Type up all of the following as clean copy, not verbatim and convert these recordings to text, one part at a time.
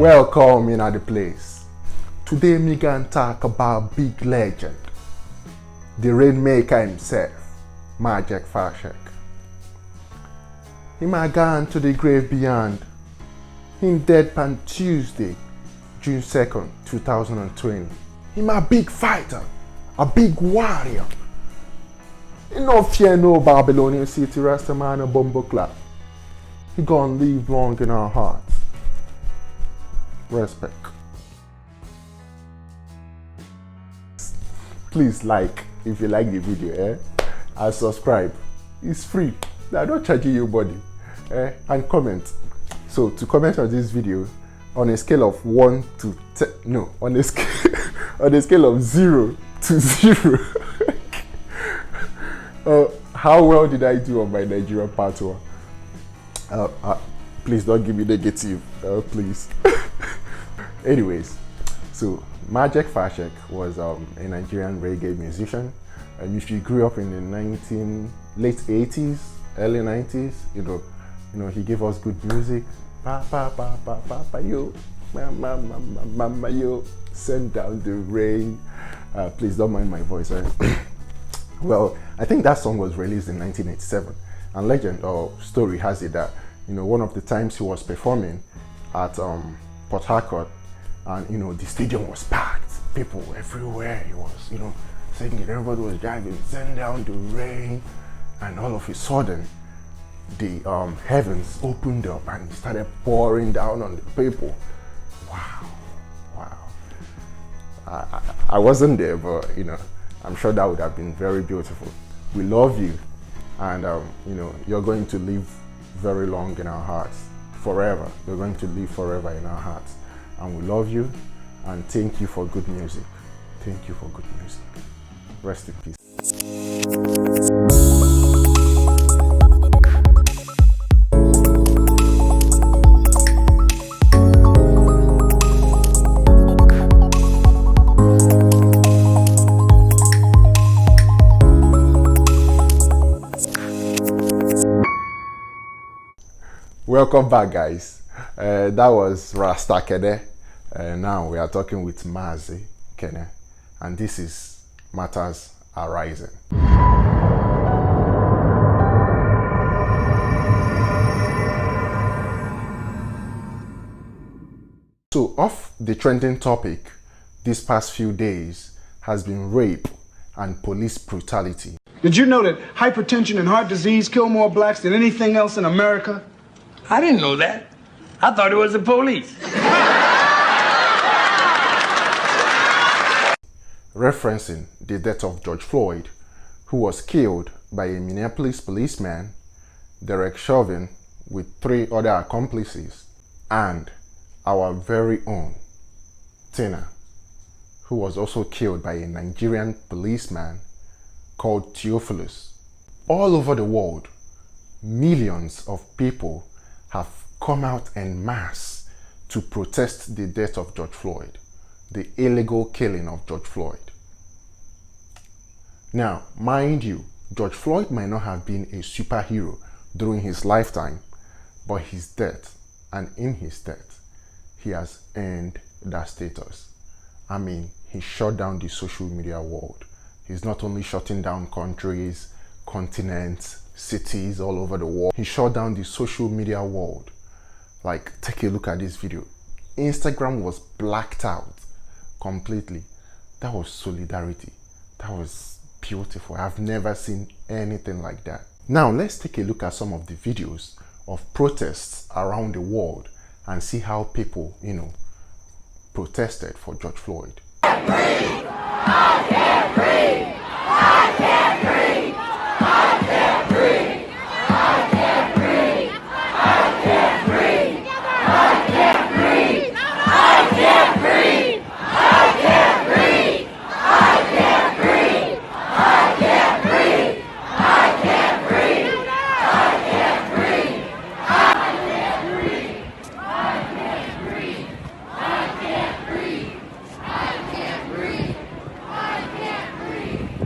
Welcome in at the place. Today me gonna talk about big legend, the rainmaker himself, Majek Fashek. Him a gone to the grave beyond. Him dead on Tuesday, June 2nd, 2020. Him a big fighter, a big warrior. He no fear no Babylonian city Rastaman or bumbo clap. He gonna live long in our hearts. Respect. Please like if you like the video, and subscribe. It's free. I don't charge you body. And comment. So to comment on this video, on a scale of 1 to 10, no, on a scale on a scale of 0 to 0. How well did I do on my Nigerian part 1? Please don't give me negative, please. Anyways, so Majek Fashek was a Nigerian reggae musician. If you grew up in the late 80s, early 90s, you know he gave us good music. Pa pa pa pa pa pa yo, mama mama mama yo, send down the rain. Please don't mind my voice. Well, I think that song was released in 1987, and legend or story has it that one of the times he was performing at Port Harcourt, and the stadium was packed, people were everywhere. He was singing, everybody was driving, send down the rain, and all of a sudden the heavens opened up and it started pouring down on the people. Wow. I wasn't there, but I'm sure that would have been very beautiful. We love you, and you're going to live very long in our hearts, forever. You're going to live forever in our hearts, and we love you, and thank you for good music. Thank you for good music. Rest in peace. Welcome back, guys. That was Rasta Kede. Now we are talking with Mazi Kene, and this is Matters Arising. So, off the trending topic these past few days has been rape and police brutality. Did you know that hypertension and heart disease kill more blacks than anything else in America? I didn't know that. I thought it was the police. Referencing the death of George Floyd, who was killed by a Minneapolis policeman, Derek Chauvin, with 3 other accomplices, and our very own Tina, who was also killed by a Nigerian policeman called Theophilus. All over the world, millions of people have come out en masse to protest the death of George Floyd, the illegal killing of George Floyd. Now, mind you, George Floyd might not have been a superhero during his lifetime, but his death, and in his death, he has earned that status. I mean, he shut down the social media world. He's not only shutting down countries, continents, cities all over the world. He shut down the social media world. Like, take a look at this video. Instagram was blacked out completely. That was solidarity. That was beautiful. I've never seen anything like that. Now let's take a look at some of the videos of protests around the world and see how people, protested for George Floyd. I can't breathe. I can't breathe. I can't breathe. I can't breathe. I can't breathe. I can't breathe. I can't breathe. I can't breathe. I can't breathe. I can't breathe. I can't breathe. I can't breathe. I can't breathe. I can't breathe. I can't breathe. I can't breathe. I can't breathe.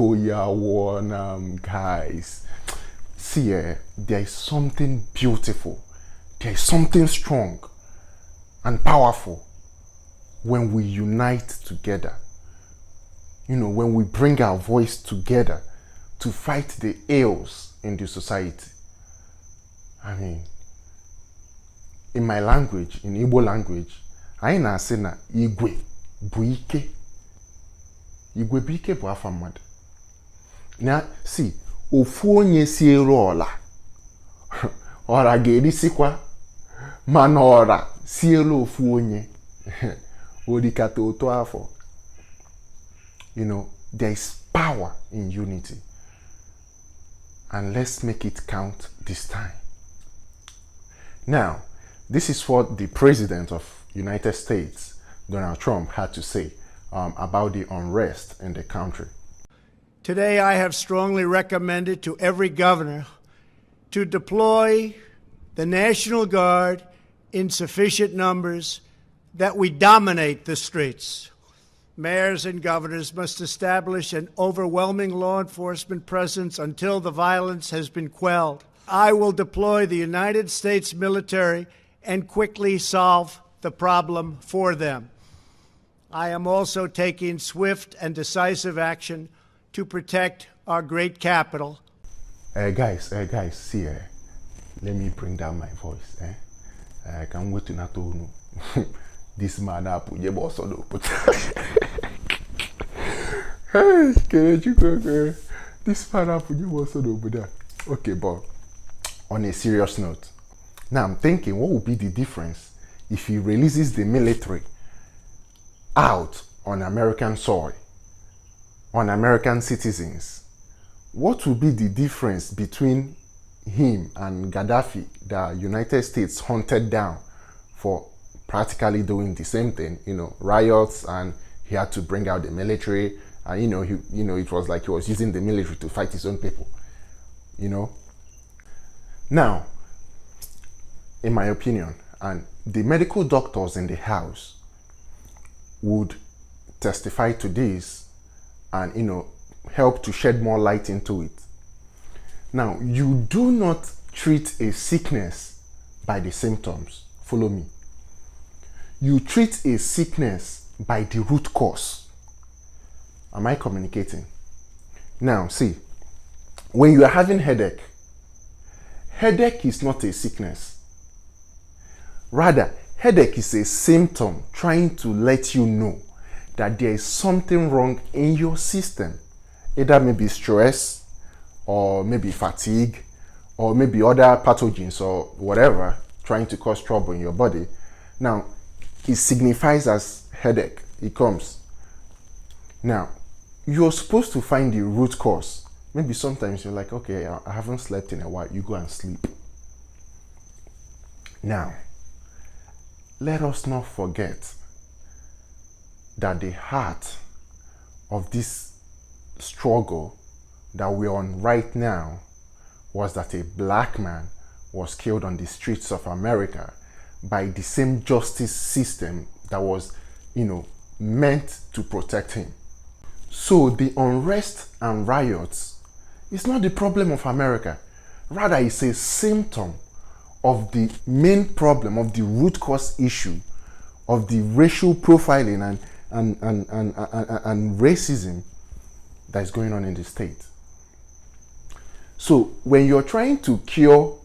Toya guys. See, there is something beautiful, there is something strong and powerful when we unite together. You know, when we bring our voice together to fight the ills in the society. I mean, in my language, in Igbo language, I na say na igwe bu ike. Igwe bu ike bu afa mmadụ. Now, see, ofu onye siere ọla, ọra ga-erisikwa, mana ọra siere ofu onye, orikata otu afọ. You know, there is power in unity. And let's make it count this time. Now, this is what the President of United States, Donald Trump, had to say about the unrest in the country. Today, I have strongly recommended to every governor to deploy the National Guard in sufficient numbers that we dominate the streets. Mayors and governors must establish an overwhelming law enforcement presence until the violence has been quelled. I will deploy the United States military and quickly solve the problem for them. I am also taking swift and decisive action to protect our great capital. Guys, see, let me bring down my voice. I can't wait to not know. This man up, you boss on Hey, can you go? This man up, you boss on over there. Okay, but on a serious note, now I'm thinking, what would be the difference if he releases the military out on American soil, on American citizens? What would be the difference between him and Gaddafi, the United States hunted down for practically doing the same thing, you know, riots, and he had to bring out the military, and it was like he was using the military to fight his own people, you know. Now, in my opinion, and the medical doctors in the house would testify to this and, you know, help to shed more light into it. Now, you do not treat a sickness by the symptoms. Follow me. You treat a sickness by the root cause. Am I communicating? Now, see, when you are having headache is not a sickness. Rather, headache is a symptom trying to let you know that there is something wrong in your system. Either maybe stress, or maybe fatigue, or maybe other pathogens or whatever trying to cause trouble in your body. Now, it signifies as headache. It comes. Now, you're supposed to find the root cause. Maybe sometimes you're like, okay, I haven't slept in a while. You go and sleep. Now, let us not forget that the heart of this struggle that we're on right now was that a black man was killed on the streets of America by the same justice system that was, you know, meant to protect him. So the unrest and riots is not the problem of America. Rather, it's a symptom of the main problem, of the root cause issue, of the racial profiling and racism that is going on in the state. So when you're trying to cure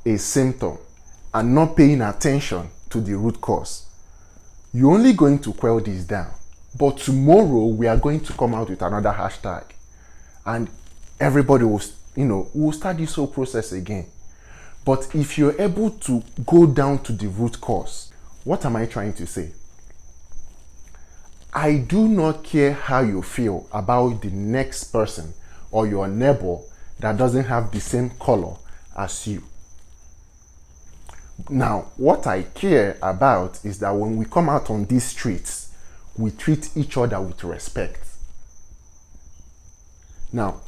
a symptom and not paying attention to the root cause, you're only going to quell this down. But tomorrow we are going to come out with another hashtag, and everybody will, will start this whole process again. But if you're able to go down to the root cause, what am I trying to say? I do not care how you feel about the next person or your neighbor that doesn't have the same color as you. Now, what I care about is that when we come out on these streets, we treat each other with respect. Now,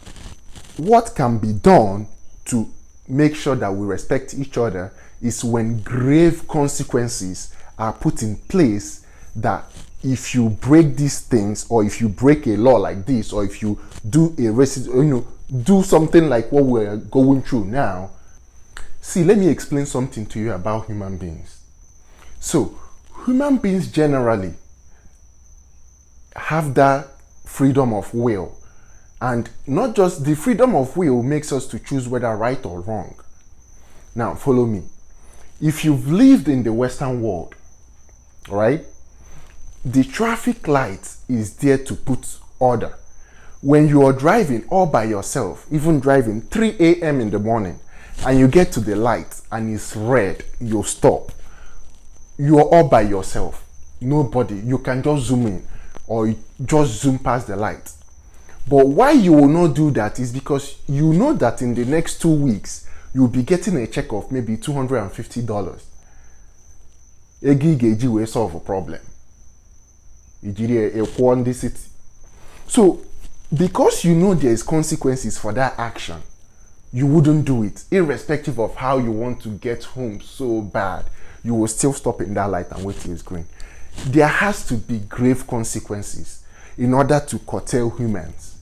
what can be done to make sure that we respect each other is when grave consequences are put in place that if you break these things, or if you break a law like this, or if you do a racist, do something like what we're going through now. See, let me explain something to you about human beings. So, human beings generally have that freedom of will. And not just the freedom of will makes us to choose whether right or wrong. Now, follow me. If you've lived in the Western world, right, the traffic light is there to put order. When you are driving all by yourself, even driving 3 a.m. in the morning, and you get to the light and it's red, you stop. You are all by yourself. Nobody. You can just zoom in or just zoom past the light. But why you will not do that is because you know that in the next 2 weeks, you'll be getting a check of maybe $250. Egi will solve a problem. So, because you know there is consequences for that action, you wouldn't do it. Irrespective of how you want to get home so bad, you will still stop in that light and wait till it's green. There has to be grave consequences in order to curtail humans.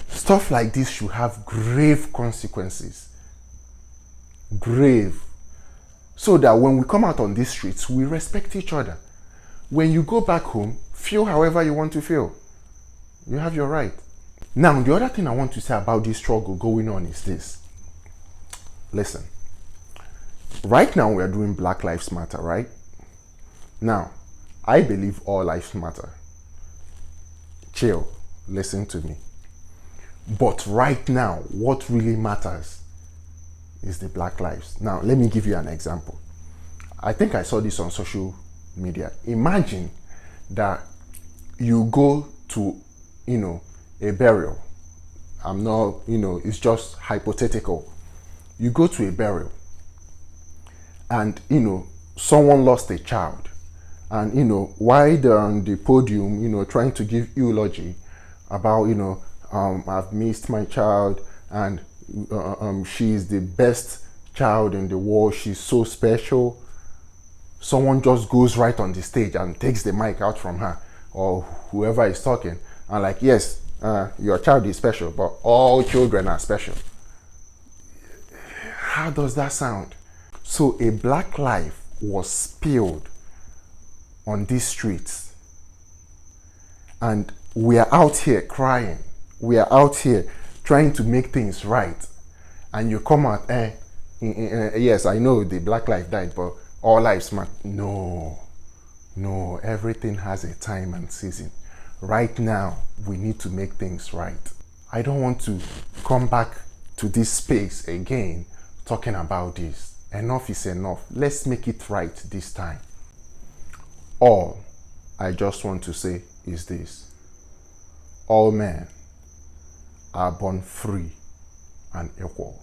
Stuff like this should have grave consequences. Grave. So that when we come out on these streets, we respect each other. When you go back home, feel however you want to feel. You have your right. Now, the other thing I want to say about this struggle going on is this. Listen. Right now, we are doing Black Lives Matter, right? Now, I believe all lives matter. Chill. Listen to me. But right now, what really matters is the Black lives. Now, let me give you an example. I think I saw this on social media. Imagine that you go to, a burial. I'm not, it's just hypothetical. You go to a burial and, someone lost a child. And, while they're on the podium, trying to give eulogy about, I've missed my child and she's the best child in the world. She's so special. Someone just goes right on the stage and takes the mic out from her or whoever is talking and like, yes, your child is special, but all children are special. How does that sound? So a black life was spilled on these streets and we are out here crying. We are out here trying to make things right. And you come out, yes, I know the black life died, but all lives matter. No, everything has a time and season. Right now, we need to make things right. I don't want to come back to this space again talking about this. Enough is enough. Let's make it right this time. All I just want to say is this. All men are born free and equal.